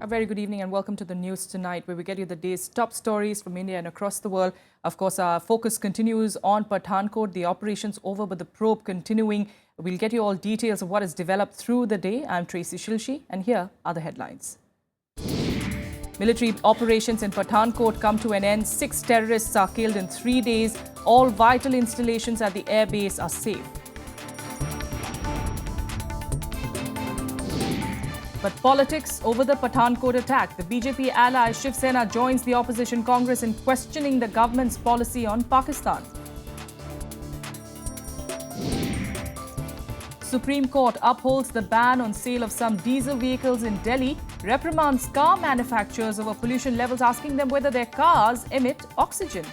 A very good evening and welcome to the news tonight, where we get you the day's top stories from India and across the world. Of course, our focus continues on Pathankot. The operation's over, but the probe continuing. We'll get you all details of what has developed through the day. I'm Tracy Shilshi, and here are the headlines. Military operations in Pathankot come to an end. 6 terrorists are killed in 3 days. All vital installations at the airbase are safe. But politics over the Pathankot attack. The BJP ally Shiv Sena joins the opposition Congress in questioning the government's policy on Pakistan. Supreme Court upholds the ban on sale of some diesel vehicles in Delhi. Reprimands car manufacturers over pollution levels, asking them whether their cars emit oxygen.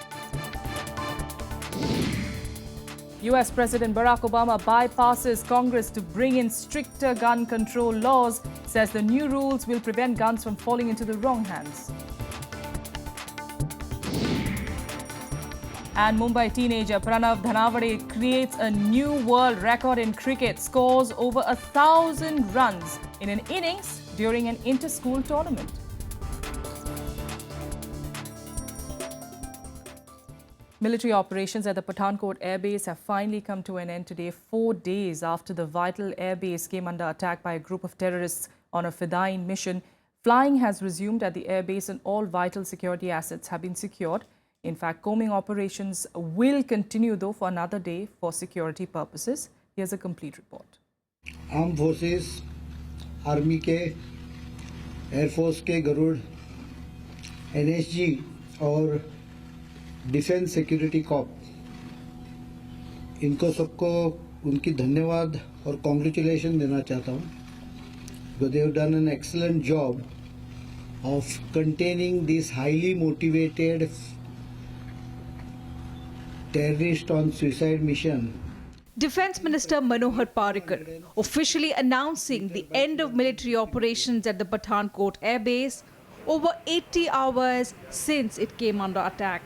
US President Barack Obama bypasses Congress to bring in stricter gun control laws, says the new rules will prevent guns from falling into the wrong hands. And Mumbai teenager Pranav Dhanavade creates a new world record in cricket, scores over 1,000 runs in an innings during an inter-school tournament. Military operations at the Pathankot airbase have finally come to an end today, 4 days after the vital airbase came under attack by a group of terrorists on a Fedayeen mission. Flying has resumed at the airbase and all vital security assets have been secured. In fact, combing operations will continue though for another day for security purposes. Here's a complete report. Armed Forces, Army के, Air Force के Garuda, NSG और defence security corp, इनको सबको उनकी धन्यवाद और congratulation देना चाहता हूँ, because they have done an excellent job of containing this highly motivated terrorist on suicide mission. Defence Minister Manohar Parrikar officially announcing the end of military operations at the Pathankot airbase over 80 hours since it came under attack.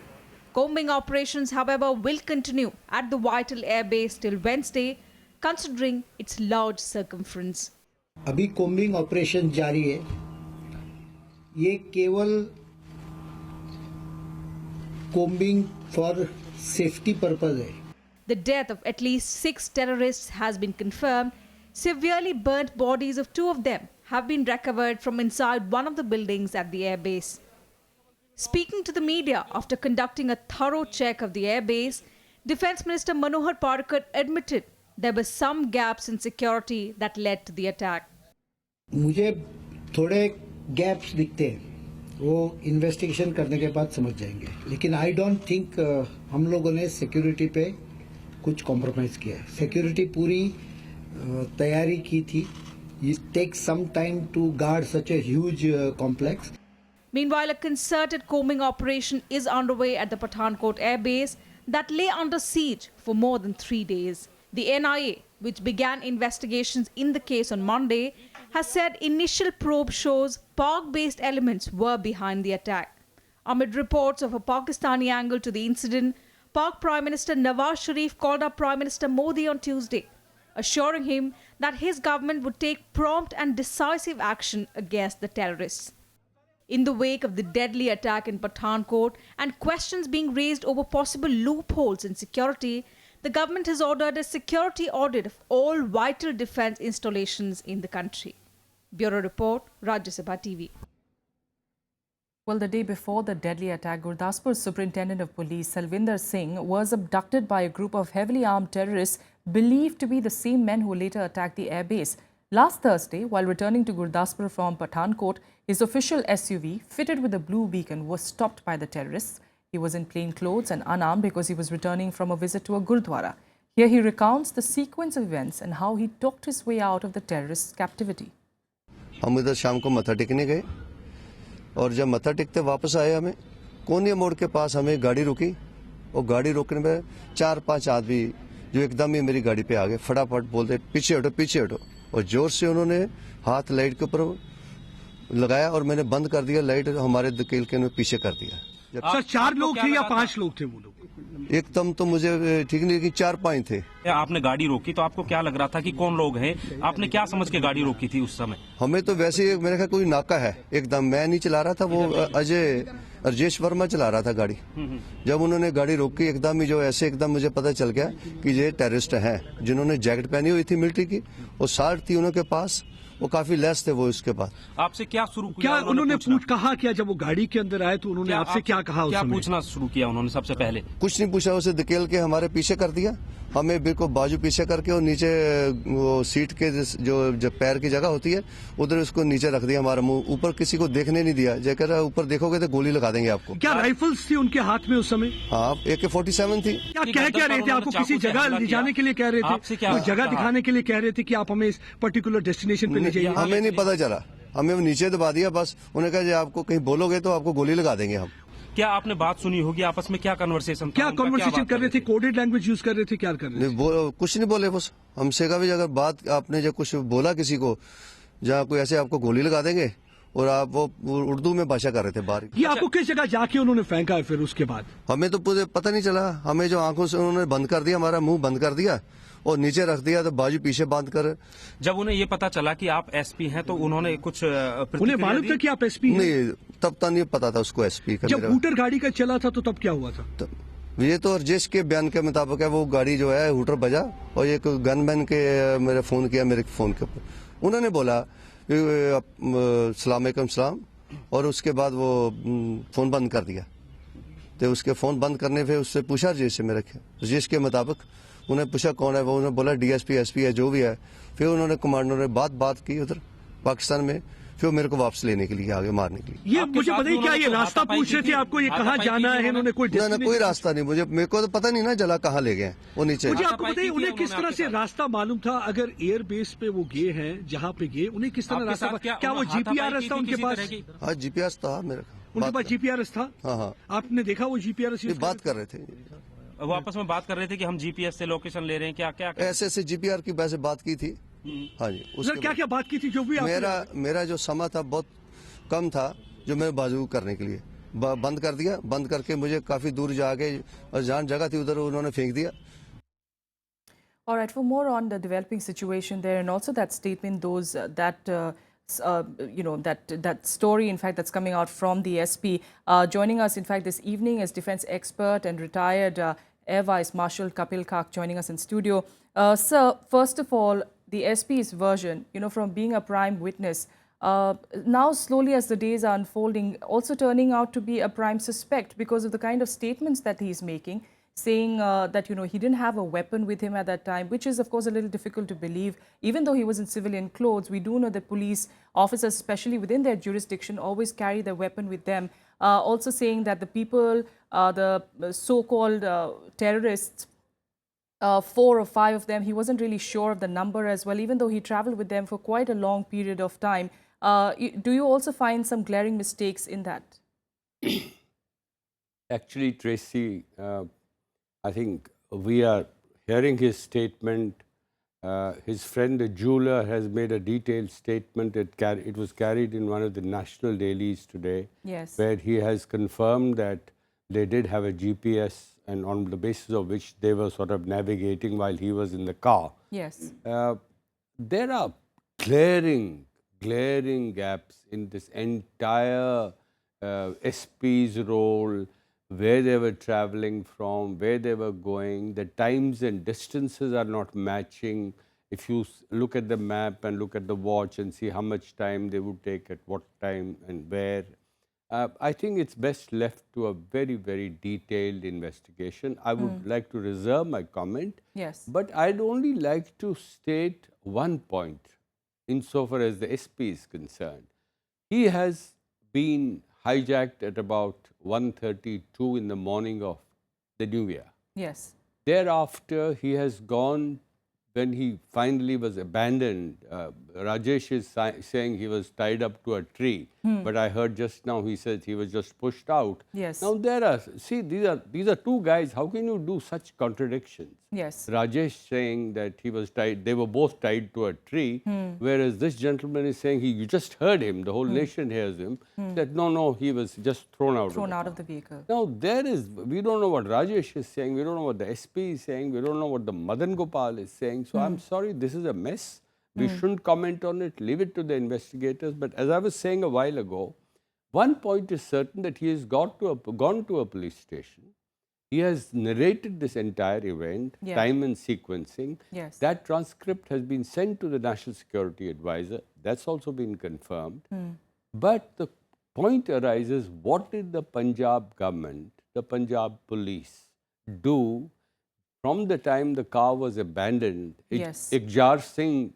Combing operations, however, will continue at the vital airbase till Wednesday, considering its large circumference. अभी combing operation जारी है. ये केवल combing for safety purpose है. The death of at least 6 terrorists has been confirmed. Severely burnt bodies of 2 of them have been recovered from inside one of the buildings at the airbase. Speaking to the media after conducting a thorough check of the airbase, Defence Minister Manohar Parrikar admitted there were some gaps in security that led to the attack. मुझे थोड़े gaps दिखते हैं, वो investigation करने के बाद समझ जाएंगे. लेकिन I don't think हम लोगों ने security पे कुछ compromise किया है. Security पूरी तैयारी की थी. It takes some time to guard such a huge complex. Meanwhile, a concerted combing operation is underway at the Pathankot airbase that lay under siege for more than 3 days. The NIA, which began investigations in the case on Monday, has said initial probe shows Pak-based elements were behind the attack. Amid reports of a Pakistani angle to the incident, Pak Prime Minister Nawaz Sharif called up Prime Minister Modi on Tuesday, assuring him that his government would take prompt and decisive action against the terrorists. In the wake of the deadly attack in Pathankot and questions being raised over possible loopholes in security, the government has ordered a security audit of all vital defence installations in the country. Bureau Report, Rajya Sabha TV. Well, the day before the deadly attack, Gurdaspur's Superintendent of Police, Salvinder Singh, was abducted by a group of heavily armed terrorists believed to be the same men who later attacked the airbase. Last Thursday, while returning to Gurdaspur from Pathankot, his official SUV, fitted with a blue beacon, was stopped by the terrorists. He was in plain clothes and unarmed because he was returning from a visit to a Gurdwara. Here he recounts the sequence of events and how he talked his way out of the terrorists' captivity. हम इधर शाम को मत्था टेकने गए और जब मत्था टेकते वापस आए, हमें कोने मोड़ के पास हमें गाड़ी रुकी और गाड़ी रोकने में 4-5 आदमी जो एकदम ही मेरी गाड़ी पे आ गए, फटाफट बोलते पीछे हटो और जोर से उन्होंने हाथ लाइट के ऊपर लगाया और मैंने बंद कर दिया लाइट, हमारे दकील के पीछे कर दिया. सर 4 लोग थे या 5 लोग थे वो लोग? एकदम तो मुझे ठीक नहीं, लेकिन 4-5 थे. आपने गाड़ी रोकी तो आपको क्या लग रहा था कि कौन लोग हैं? आपने क्या समझ के गाड़ी रोकी थी उस समय? हमें तो वैसे ही मेरे ख्याल कोई नाका है एकदम, मैं नहीं चला रहा था, वो राजेश वर्मा चला रहा था गाड़ी। जब उन्होंने गाड़ी रोकी एकदम ही जो ऐसे एकदम मुझे पता चल गया कि ये टेररिस्ट हैं जिन्होंने जैकेट पहनी हुई थी मिलिट्री की और शार्ट थी उनके पास, वो काफी लेस थे वो। इसके बाद आपसे क्या शुरू किया? क्या उन्होंने कहा क्या जब वो गाड़ी के अंदर आए तो उन्होंने आपसे क्या कहा? क्या पूछना शुरू किया उन्होंने सबसे पहले? कुछ नहीं पूछा, उसे धकेल के हमारे पीछे कर दिया, हमें बिल्कुल बाजू पीछे करके और नीचे वो सीट के जो पैर की जगह होती है उधर उसको नीचे रख दिया, हमारा मुंह ऊपर, किसी को देखने नहीं दिया। जय कह रहा ऊपर देखोगे तो गोली लगा देंगे आपको। क्या राइफल्स थी उनके हाथ में उस समय? हाँ, AK-47 थी। क्या रहे थे? आपको किसी जगह ले जाने के लिए कह रहे थे? कोई जगह दिखाने के लिए कह रहे थे कि आप हमें इस पर्टिकुलर डेस्टिनेशन पे ले जाइए? हमें नहीं पता चला, हमें नीचे दबा दिया बस। उन्हें कहा आपको कहीं बोलोगे तो आपको गोली लगा देंगे हम। क्या आपने बात सुनी होगी आपस में? क्या कन्वर्सेशन था? क्या कन्वर्सेशन कर रहे थे? कोडेड लैंग्वेज यूज कर रहे थे? क्या कर रहे थे? कुछ नहीं बोले, बस हमसे का भी अगर बात आपने जो कुछ बोला किसी को, जहाँ कोई ऐसे आपको गोली लगा देंगे, और आप वो उर्दू में भाषा कर रहे थे बाहर। ये आपको किस जगह जाके उन्होंने फेंका है? फिर उसके बाद हमें तो पूरे पता नहीं चला, हमें जो आंखों से उन्होंने बंद कर दिया, हमारा मुंह बंद कर दिया और नीचे रख दिया, तो बाजू पीछे बांध कर। जब उन्हें ये पता चला कि आप SP हैं तो उन्होंने कुछ उन्हें मालूम था कि आप SP हैं? नहीं, तब तक नहीं पता था उसको SP का। जब हूटर गाड़ी का चला था तो तब क्या हुआ था? ये तो राजेश के बयान के मुताबिक है, वो गाड़ी जो है हूटर बजा और एक गनमैन के मेरे फोन किया, मेरे फोन के ऊपर उन्होंने बोला सलाम सलाम, और उसके बाद वो फोन बंद कर दिया। तो उसके फोन बंद करने पे उससे पूछा राजेश से, मेरे राजेश के मुताबिक उन्हें पूछा कौन है वो, उन्होंने बोला DSP SP है जो भी है। फिर उन्होंने कमांडर ने बात की उधर पाकिस्तान में, फिर मेरे को वापस लेने के लिए आगे मारने के लिए। ये मुझे बताइए, क्या ये रास्ता पूछ रहे थे आपको? ये कहाँ जाना है? इन्होंने कोई ना कोई रास्ता नहीं, मेरे को तो पता नहीं ना जला कहाँ ले गए वो नीचे। मुझे आपको बताइए, उन्हें किस तरह से रास्ता मालूम था? अगर एयर बेस पे वो गए हैं जहाँ पे गए, उन्हें किस तरह रास्ता? क्या वो GPRS था उनके पास? हाँ, GPS था मेरे, उनके पास GPRS था? हाँ। आपने देखा वो GPRS? बात कर रहे थे, वो आपस में बात कर रहे थे कि हम GPS से लोकेशन ले रहे हैं, क्या ऐसे GPR की वैसे बात की थी। हाँ जी, उसके क्या बात की थी? जो भी मेरा जो समय था बहुत कम था, जो मैं बाजू करने के लिए बंद कर दिया, बंद करके मुझे काफी दूर जाके जहाँ जगह थी उधर उन्होंने फेंक दिया। All right, for more on the developing situation there and also that statement, that story, in fact, that's coming out from the SP. Joining us, in fact, this evening is defense expert and retired Air Vice Marshal Kapil Kak joining us in studio. Sir, first of all, the SP's version, from being a prime witness, now slowly as the days are unfolding, also turning out to be a prime suspect because of the kind of statements that he's making, saying that, he didn't have a weapon with him at that time, which is, of course, a little difficult to believe. Even though he was in civilian clothes, we do know that police officers, especially within their jurisdiction, always carry their weapon with them. Also saying that the people, the so-called terrorists, 4 or 5 of them, he wasn't really sure of the number as well, even though he traveled with them for quite a long period of time. Do you also find some glaring mistakes in that? Actually, Tracy, I think we are hearing his statement. His friend, the jeweler, has made a detailed statement. It was carried in one of the national dailies today, yes, where he has confirmed that they did have a GPS, and on the basis of which they were sort of navigating while he was in the car. Yes. There are glaring gaps in this entire SP's role, where they were traveling from, where they were going. The times and distances are not matching. If you look at the map and look at the watch and see how much time they would take at what time and where, I think it's best left to a very, very detailed investigation. I would like to reserve my comment. Yes. But I'd only like to state one point insofar as the SP is concerned. He has been hijacked at about 1:32 in the morning of the New Year. Yes. Thereafter, he has gone, when he finally was abandoned. Rajesh is saying he was tied up to a tree, but I heard just now he says he was just pushed out. Yes. Now these are 2 guys. How can you do such contradictions? Yes. Rajesh saying that he was tied, they were both tied to a tree, whereas this gentleman is saying you just heard him, the whole nation hears him, that no, he was just thrown out Of the vehicle. Now, we don't know what Rajesh is saying, we don't know what the SP is saying, we don't know what the Madan Gopal is saying. So I'm sorry, this is a mess. We shouldn't comment on it, leave it to the investigators. But as I was saying a while ago, one point is certain, that he has gone to a police station. He has narrated this entire event, time and sequencing. Yes. That transcript has been sent to the National Security Advisor. That's also been confirmed. But the point arises, what did the Punjab government, the Punjab police, do from the time the car was abandoned? Ikhjar Singh,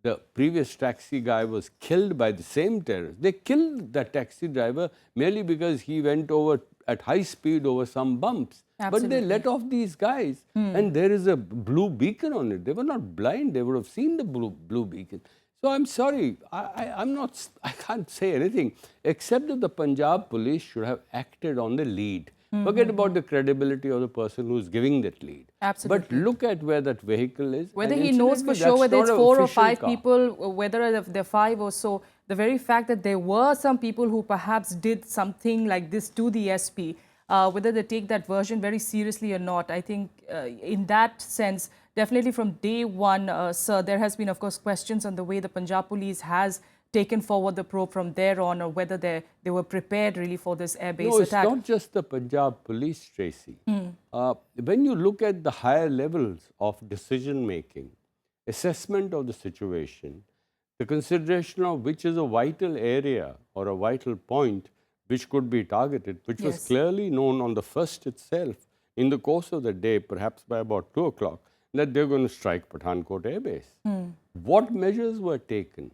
the previous taxi guy, was killed by the same terrorists. They killed the taxi driver merely because he went over at high speed over some bumps. But they let off these guys, and there is a blue beacon on it. They were not blind, they would have seen the blue beacon. So I'm sorry, I can't say anything except that the Punjab police should have acted on the lead. Forget about the credibility of the person who's giving that lead. Absolutely. But look at where that vehicle is. Whether he knows for sure whether it's 4 or 5 people, whether they're 5 or so, the very fact that there were some people who perhaps did something like this to the SP, whether they take that version very seriously or not, I think in that sense, definitely from day one, sir, there has been, of course, questions on the way the Punjab police has taken forward the probe from there on, or whether they were prepared really for this air-based attack. No, it's not just the Punjab police, Tracy. When you look at the higher levels of decision-making, assessment of the situation, the consideration of which is a vital area or a vital point which could be targeted, which was clearly known on the 1st itself, in the course of the day, perhaps by about 2 o'clock, that they're going to strike Pathankot Air Base. What measures were taken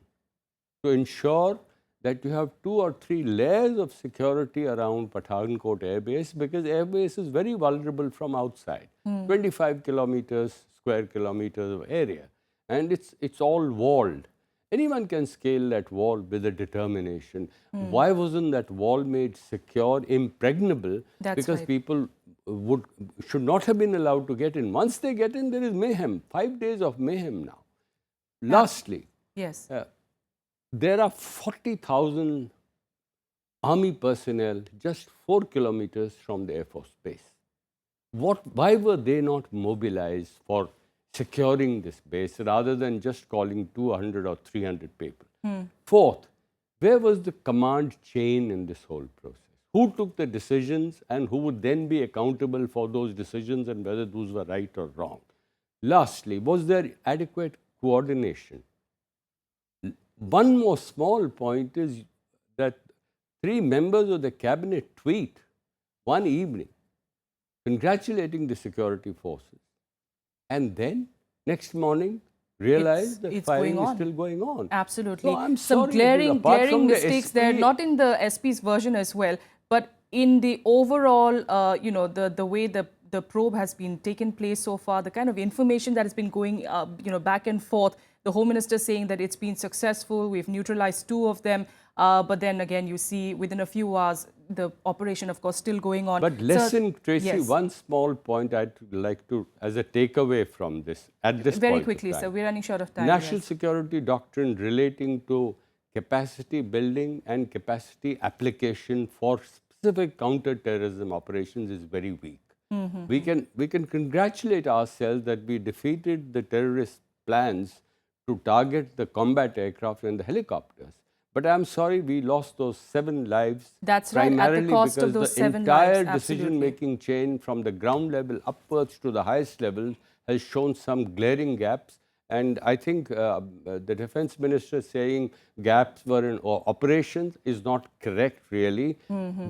to ensure that you have 2 or 3 layers of security around Pathankot Air Base, because Air Base is very vulnerable from outside, 25 square kilometers of area, and it's all walled. Anyone can scale that wall with a determination. Why wasn't that wall made secure, impregnable? Because people should not have been allowed to get in. Once they get in, there is mayhem, 5 days of mayhem now. Lastly, there are 40,000 army personnel just 4 kilometers from the Air Force Base. Why were they not mobilized for securing this base rather than just calling 200 or 300 people? Fourth, where was the command chain in this whole process? Who took the decisions and who would then be accountable for those decisions and whether those were right or wrong? Lastly, was there adequate coordination? One more small point is that 3 members of the cabinet tweet one evening congratulating the security forces, and then next morning realize that firing is still going on. Absolutely. So I'm some sorry, glaring mistakes there, not in the SP's version as well, but in the overall, the way the probe has been taken place so far, the kind of information that has been going, back and forth. The Home Minister saying that it's been successful, we've neutralized 2 of them, but then again, you see within a few hours, the operation, of course, still going on. But listen, Tracy, one small point I'd like to, as a takeaway from this, at this very point quickly, sir, we're running short of time. National security doctrine relating to capacity building and capacity application for specific counter-terrorism operations is very weak. We can congratulate ourselves that we defeated the terrorist plans to target the combat aircraft and the helicopters. But I'm sorry, we lost those 7 lives. That's right, at the cost of those 7 lives. The entire decision-making chain from the ground level upwards to the highest level has shown some glaring gaps. And I think the Defence Minister saying gaps were in operations is not correct, really.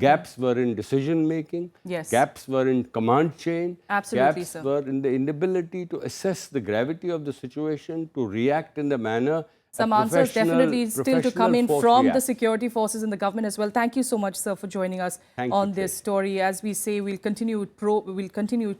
Gaps were in decision-making. Gaps were in command chain. Absolutely, gaps were in the inability to assess the gravity of the situation, to react in the manner some answers definitely still to come in from the security forces and the government as well. Thank you so much, sir, for joining us on this story. As we say, we'll continue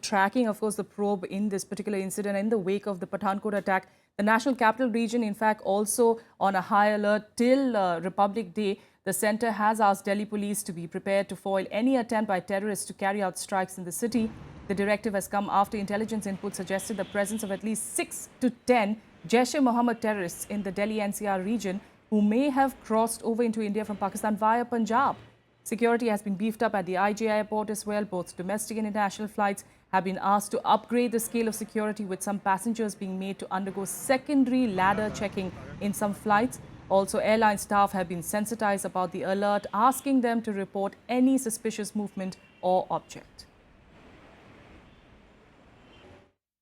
tracking, of course, the probe in this particular incident in the wake of the Pathankot attack. The National Capital Region, in fact, also on a high alert till Republic Day. The centre has asked Delhi police to be prepared to foil any attempt by terrorists to carry out strikes in the city. The directive has come after intelligence input suggested the presence of at least 6 to 10 Jaish-e-Mohammed terrorists in the Delhi NCR region who may have crossed over into India from Pakistan via Punjab. Security has been beefed up at the IGI airport as well. Both domestic and international flights have been asked to upgrade the scale of security, with some passengers being made to undergo secondary ladder checking in some flights. Also, airline staff have been sensitized about the alert, asking them to report any suspicious movement or object.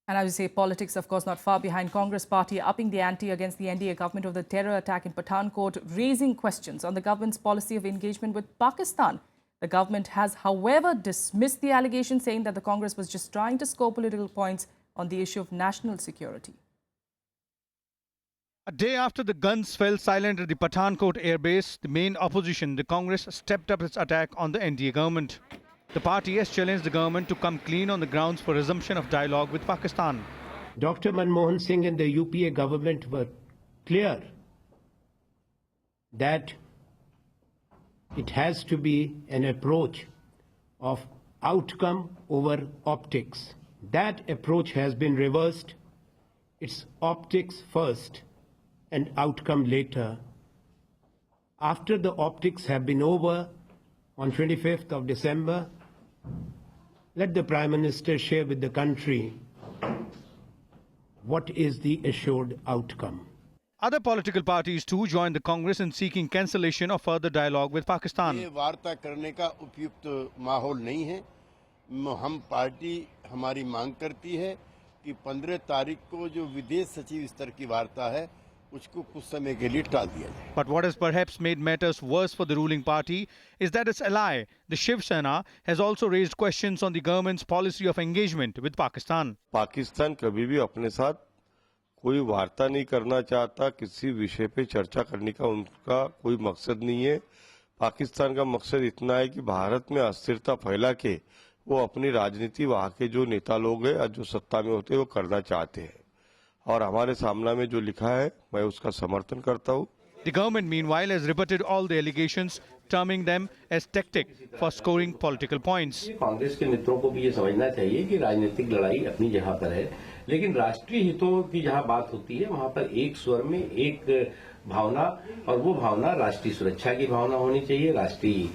And as we say, politics, of course, not far behind. Congress party upping the ante against the NDA government of the terror attack in Pathankot, raising questions on the government's policy of engagement with Pakistan. The government has, however, dismissed the allegation, saying that the Congress was just trying to score political points on the issue of national security. A day after the guns fell silent at the Pathankot airbase, the main opposition, the Congress, stepped up its attack on the NDA government. The party has challenged the government to come clean on the grounds for resumption of dialogue with Pakistan. Dr. Manmohan Singh and the UPA government were clear that it has to be an approach of outcome over optics. That approach has been reversed. It's optics first and outcome later. After the optics have been over on 25th of December, let the Prime Minister share with the country what is the assured outcome. Other political parties too joined the Congress in seeking cancellation of further dialogue with Pakistan. ये वार्ता करने का उपयुक्त माहौल नहीं है। हम party हमारी मांग करती है कि 15 तारीख को जो विदेश सचिव स्तर की वार्ता है उसको कुछ समय के लिए टाल दिया जाए। But what has perhaps made matters worse for the ruling party is that its ally, the Shiv Sena, has also raised questions on the government's policy of engagement with Pakistan. Pakistan कभी भी अपने साथ कोई वार्ता नहीं करना चाहता, किसी विषय पे चर्चा करने का उनका कोई मकसद नहीं है। पाकिस्तान का मकसद इतना है कि भारत में अस्थिरता फैला के वो अपनी राजनीति वहाँ के जो नेता लोग हैं जो सत्ता में होते हैं वो करना चाहते हैं और हमारे सामने में जो लिखा है मैं उसका समर्थन करता हूँ। The government meanwhile has rebutted all the allegations, terming them as tactic for scoring political points. Congress के मित्रों को भी ये समझना चाहिए कि राजनीतिक लड़ाई अपनी जगह पर है, लेकिन राष्ट्रीय हितों की जहां बात होती है वहां पर एक स्वर में एक भावना, और वो भावना राष्ट्रीय सुरक्षा की भावना होनी चाहिए, राष्ट्रीय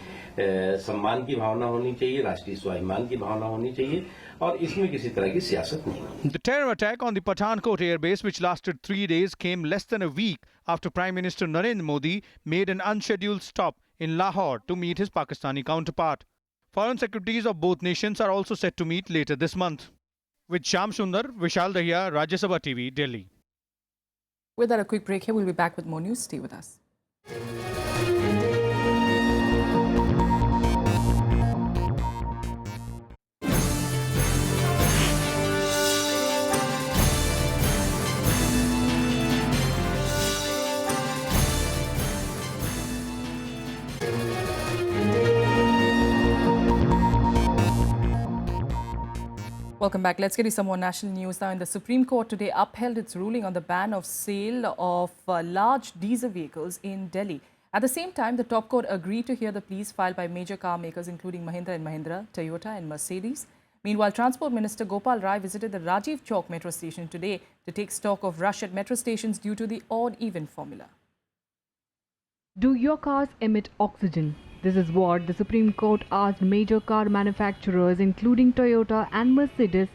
सम्मान की भावना होनी चाहिए, राष्ट्रीय स्वाभिमान की भावना होनी चाहिए, और इसमें किसी तरह की सियासत नहीं। The terror attack on the Pathankot airbase, which lasted 3 days, came less than a week after Prime Minister Narendra Modi made an unscheduled stop in Lahore to meet his Pakistani counterpart. Foreign secretaries of both nations are also set to meet later this month. With Shyam Sundar, Vishal Dahiya, Rajya Sabha TV, Delhi. With that, a quick break here. We'll be back with more news. Stay with us. Welcome back. Let's get you some more national news now. The Supreme Court today upheld its ruling on the ban of sale of large diesel vehicles in Delhi. At the same time, the top court agreed to hear the pleas filed by major car makers including Mahindra & Mahindra, Toyota and Mercedes. Meanwhile, Transport Minister Gopal Rai visited the Rajiv Chowk metro station today to take stock of rush at metro stations due to the odd-even formula. Do your cars emit oxygen? This is what the Supreme Court asked major car manufacturers including Toyota and Mercedes,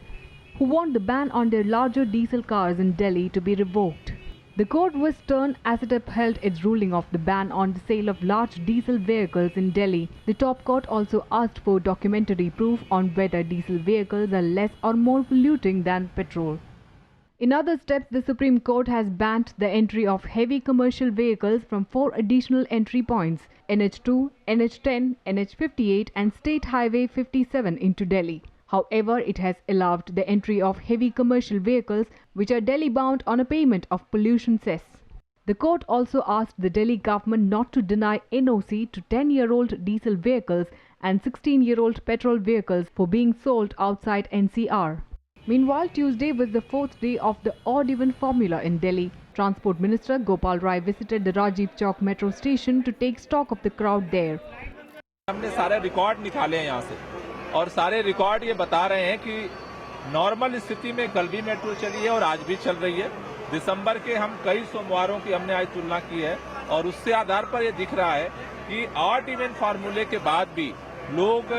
who want the ban on their larger diesel cars in Delhi to be revoked. The court was stern as it upheld its ruling of the ban on the sale of large diesel vehicles in Delhi. The top court also asked for documentary proof on whether diesel vehicles are less or more polluting than petrol. In other steps, the Supreme Court has banned the entry of heavy commercial vehicles from 4 additional entry points, NH2, NH10, NH58 and State Highway 57 into Delhi. However, it has allowed the entry of heavy commercial vehicles which are Delhi-bound on a payment of pollution cess. The court also asked the Delhi government not to deny NOC to 10-year-old diesel vehicles and 16-year-old petrol vehicles for being sold outside NCR. Meanwhile, Tuesday was the 4th day of the odd-even formula in Delhi. Transport Minister Gopal Rai visited the Rajiv Chowk metro station to take stock of the crowd there. हमने सारे record निकाले हैं यहाँ से और सारे record ये बता रहे हैं कि नॉर्मल स्थिति में कल भी मेट्रो चली है और आज भी चल रही है। दिसंबर के हम कई सोमवारों की हमने आज तुलना की है और उससे आधार पर ये दिख रहा है कि ऑड इवन फार्मूले के बाद भी लोग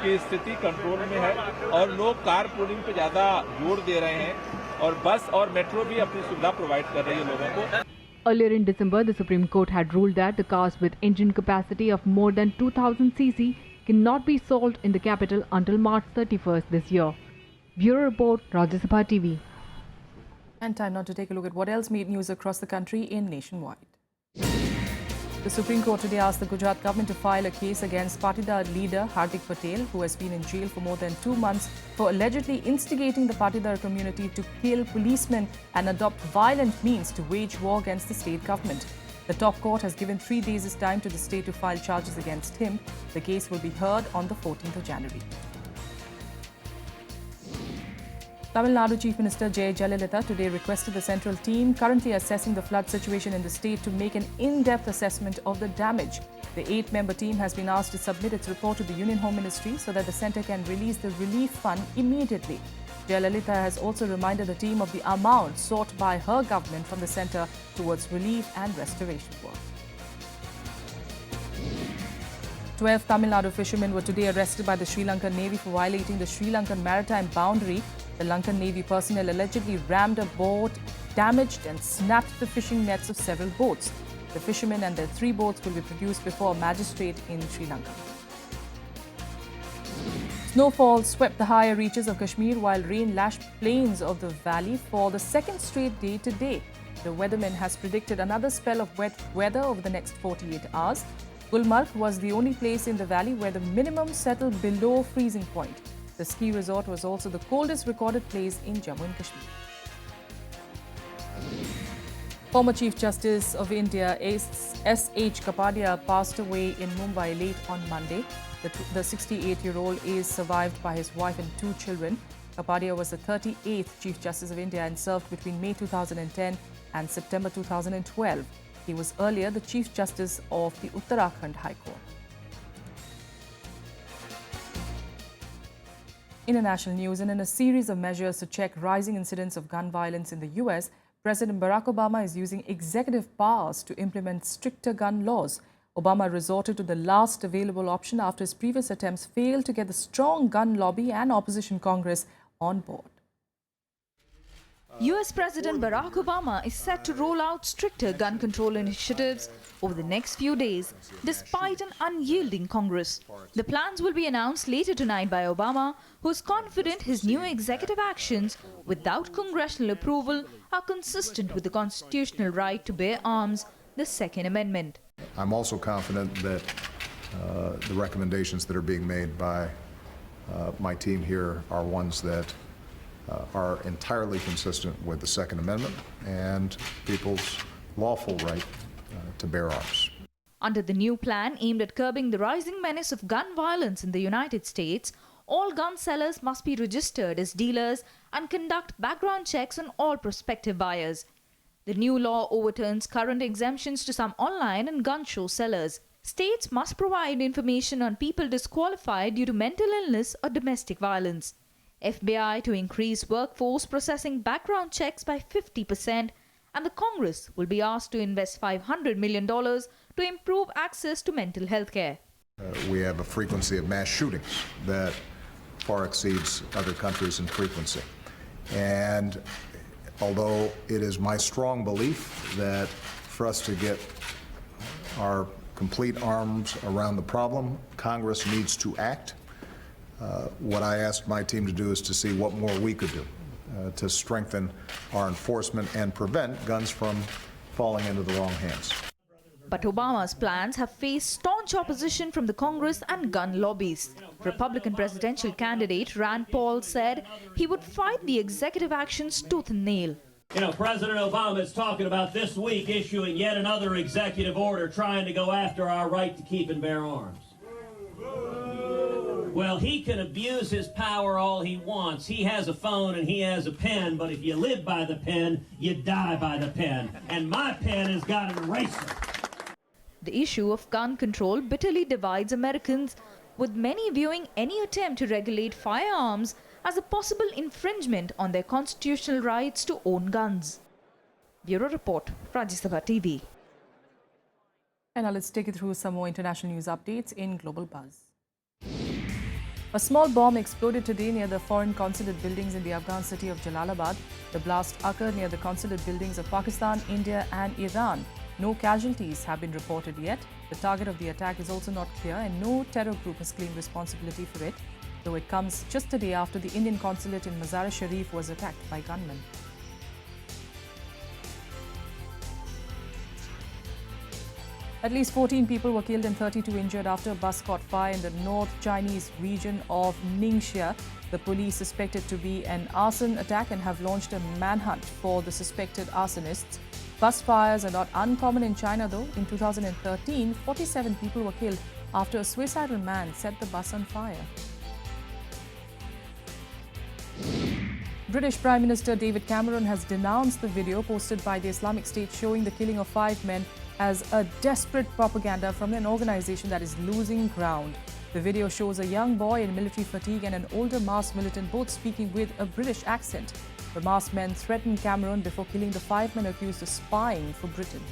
की स्थिति कंट्रोल में है और लोग कार पूलिंग पे ज्यादा जोर दे रहे हैं और बस और मेट्रो भी अपनी सुविधा प्रोवाइड कर रही है लोगों को। Earlier in December, the Supreme Court had ruled that the cars with engine capacity of more than 2000 cc cannot be sold in the capital until March 31st this year. Bureau Report, Rajya Sabha TV. And time now to take a look at what else made news across the country in Nationwide. The Supreme Court today asked the Gujarat government to file a case against Patidar leader Hardik Patel, who has been in jail for more than 2 months for allegedly instigating the Patidar community to kill policemen and adopt violent means to wage war against the state government. The top court has given 3 days' time to the state to file charges against him. The case will be heard on the 14th of January. Tamil Nadu Chief Minister J. Jayalalitha today requested the central team currently assessing the flood situation in the state to make an in-depth assessment of the damage. The 8-member team has been asked to submit its report to the Union Home Ministry so that the centre can release the relief fund immediately. Jayalalitha has also reminded the team of the amount sought by her government from the centre towards relief and restoration work. 12 Tamil Nadu fishermen were today arrested by the Sri Lankan Navy for violating the Sri Lankan maritime boundary. The Lankan Navy personnel allegedly rammed a boat, damaged and snapped the fishing nets of several boats. The fishermen and their 3 boats will be produced before a magistrate in Sri Lanka. Snowfall swept the higher reaches of Kashmir while rain lashed plains of the valley for the second straight day today. The weatherman has predicted another spell of wet weather over the next 48 hours. Gulmarg was the only place in the valley where the minimum settled below freezing point. The ski resort was also the coldest recorded place in Jammu and Kashmir. Former Chief Justice of India S.H. Kapadia passed away in Mumbai late on Monday. The 68-year-old is survived by his wife and 2 children. Kapadia was the 38th Chief Justice of India and served between May 2010 and September 2012. He was earlier the Chief Justice of the Uttarakhand High Court. International news, and in a series of measures to check rising incidents of gun violence in the US, President Barack Obama is using executive powers to implement stricter gun laws. Obama resorted to the last available option after his previous attempts failed to get the strong gun lobby and opposition Congress on board. US President Barack Obama is set to roll out stricter gun control initiatives over the next few days, despite an unyielding Congress. The plans will be announced later tonight by Obama, who is confident his new executive actions, without congressional approval, are consistent with the constitutional right to bear arms, the Second Amendment. I'm also confident that the recommendations that are being made by my team here are ones that are entirely consistent with the Second Amendment and people's lawful right to bear arms. Under the new plan aimed at curbing the rising menace of gun violence in the United States, all gun sellers must be registered as dealers and conduct background checks on all prospective buyers. The new law overturns current exemptions to some online and gun show sellers. States must provide information on people disqualified due to mental illness or domestic violence. FBI to increase workforce processing background checks by 50%, and the Congress will be asked to invest $500 million to improve access to mental health care. We have a frequency of mass shootings that far exceeds other countries in frequency. And although it is my strong belief that for us to get our complete arms around the problem, Congress needs to act. What I asked my team to do is to see what more we could do to strengthen our enforcement and prevent guns from falling into the wrong hands. But Obama's plans have faced staunch opposition from the Congress and gun lobbies. Republican presidential candidate Rand Paul said he would fight the executive actions tooth and nail. You know, President Obama is talking about this week issuing yet another executive order trying to go after our right to keep and bear arms. Well, he can abuse his power all he wants. He has a phone and he has a pen, but if you live by the pen, you die by the pen. And my pen has got an eraser. The issue of gun control bitterly divides Americans. with many viewing any attempt to regulate firearms as a possible infringement on their constitutional rights to own guns. Bureau Report, Rajya Sabha TV. And now let's take you through some more international news updates in Global Buzz. A small bomb exploded today near the foreign consulate buildings in the Afghan city of Jalalabad. The blast occurred near the consulate buildings of Pakistan, India and Iran. No casualties have been reported yet. The target of the attack is also not clear and no terror group has claimed responsibility for it, though it comes just a day after the Indian consulate in Mazar-e-Sharif was attacked by gunmen. At least 14 people were killed and 32 injured after a bus caught fire in the North Chinese region of Ningxia. The police suspect it to be an arson attack and have launched a manhunt for the suspected arsonists. Bus fires are not uncommon in China though. In 2013, 47 people were killed after a suicidal man set the bus on fire. British Prime Minister David Cameron has denounced the video posted by the Islamic State showing the killing of 5 men as a desperate propaganda from an organization that is losing ground. The video shows a young boy in military fatigue and an older masked militant both speaking with a British accent. The masked men threatened Cameron before killing the 5 men accused of spying for Britain.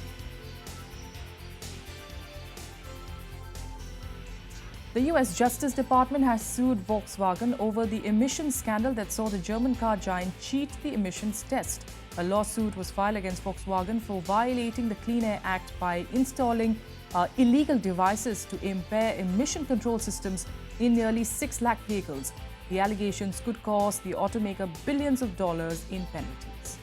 The US Justice Department has sued Volkswagen over the emissions scandal that saw the German car giant cheat the emissions test. A lawsuit was filed against Volkswagen for violating the Clean Air Act by installing illegal devices to impair emission control systems in nearly 6 lakh vehicles. The allegations could cost the automaker billions of dollars in penalties.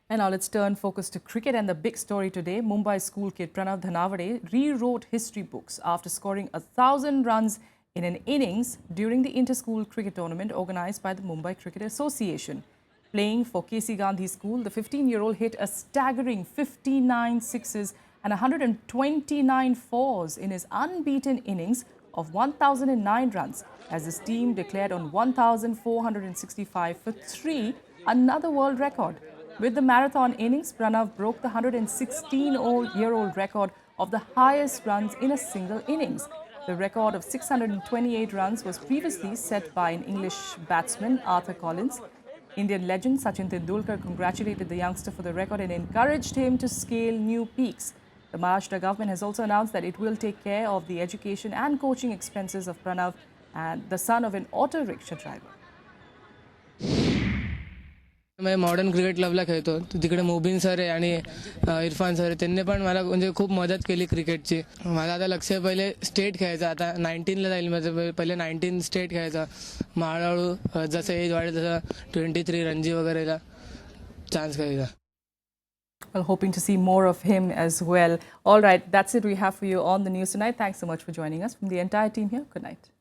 And now let's turn focus to cricket and the big story today. Mumbai school kid Pranav Dhanavade rewrote history books after scoring 1,000 runs in an innings during the inter-school cricket tournament organised by the Mumbai Cricket Association. Playing for KC Gandhi School, the 15-year-old hit a staggering 59 sixes and 129 fours in his unbeaten innings of 1,009 runs as his team declared on 1,465 for 3, another world record. With the marathon innings, Pranav broke the 116-year-old record of the highest runs in a single innings. The record of 628 runs was previously set by an English batsman, Arthur Collins. Indian legend Sachin Tendulkar congratulated the youngster for the record and encouraged him to scale new peaks. The Maharashtra government has also announced that it will take care of the education and coaching expenses of Pranav, and the son of an auto rickshaw driver. मैं modern cricket क्लबला खेळतो तिकडे Mobin sir आहे आणि Irfan sir आहे त्यांनी पण मला म्हणजे खूप मदत केली क्रिकेटची. मला आता लक्ष पहिले स्टेट खेळायचं आता 19ला जाईल म्हणजे पहिले 19 स्टेट खेळायचं मग हळूहळू जसं एज वाढेल तसं 23 रणजी वगैरेला चान्स घ्यायचा. Well, hoping to see more of him as well. All right, that's it we have for you on the news tonight. Thanks so much for joining us. From the entire team here, good night.